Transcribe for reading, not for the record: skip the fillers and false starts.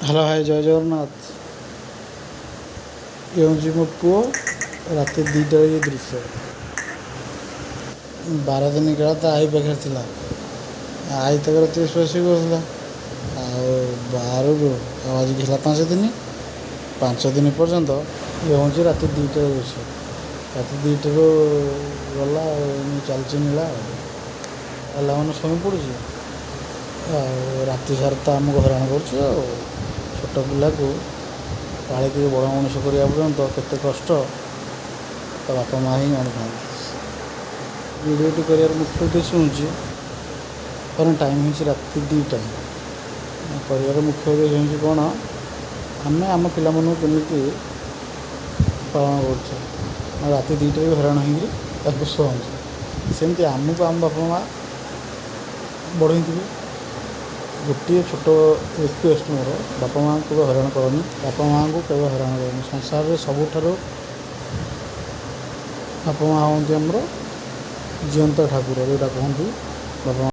Hello high ଜୟ ଜଗନ୍ନାଥ। ଏ ହେଉଛି ମୋ ପୁଅ। ରାତି 2ଟାରେ ଇଏ ଦୃଶ୍ୟ। 12 ଦିନ କାଳ ତା ଆଈ ପାଖରେ ଥିଲା। ଆଈ ତାଙ୍କର ଶୁଆଶୁଇ କରୁଥିଲା। ଆଉ ବାହାରରୁ ଆଉ ଆଜିକି ହେଲା 5 ଦିନ। 5 ଦିନ ପର୍ଯ୍ୟନ୍ତ ଇଏ ହେଉଛି ରାତି 2ଟାରେ ଦୃଶ୍ୟ। ରାତି 2ଟାରୁ ଗଲା ଆଉ ଚାଲିଛି ନୀଳା ଆଉ। ହେଲା ମାନେ ଶୋଇ ପଡ଼ୁଛି ଆଉ ରାତି ସାରା ତ ଆମକୁ ହଇରାଣ କରୁଛି ଆଉ। ଛୋଟ ପିଲାକୁ ପାଳିକି ବଡ଼ ମଣିଷ କରିବା ପର୍ଯ୍ୟନ୍ତ କେତେ କଷ୍ଟ ତା ବାପା ମାଆ ହିଁ ଜାଣିଥାନ୍ତି। ଭିଡ଼ିଓଟି କରିବାର ମୁଖ୍ୟ ଉଦ୍ଦେଶ୍ୟ ହେଉଛି କାରଣ ଟାଇମ୍ ହେଉଛି ରାତି 2ଟା। କରିବାର ମୁଖ୍ୟ ଉଦ୍ଦେଶ୍ୟ ହେଉଛି କ'ଣ, ଆମେ ଆମ ପିଲାମାନଙ୍କୁ କେମିତି ପାଳନ କରୁଛେ। ରାତି 2ଟାରେ ବି ହଇରାଣ ହେଇକିରି ତାକୁ ଶୁଆଉଛୁ। ସେମିତି ଆମକୁ ଆମ ବାପା ମାଆ ବଢ଼େଇଥିବେ। ଗୋଟିଏ ଛୋଟ ରିକ୍ୱେଷ୍ଟ ମୋର, ବାପା ମାଆଙ୍କୁ କେବେ ହଇରାଣ କରନି। ବାପା ମାଆଙ୍କୁ କେବେ ହଇରାଣ କରନି। ସଂସାରରେ ସବୁଠାରୁ ବାପା ମାଆ ହୁଅନ୍ତି ଆମର ଜିଅନ୍ତା ଠାକୁର, ଯେଉଁଟା କୁହନ୍ତି ବାପା ମାଆ।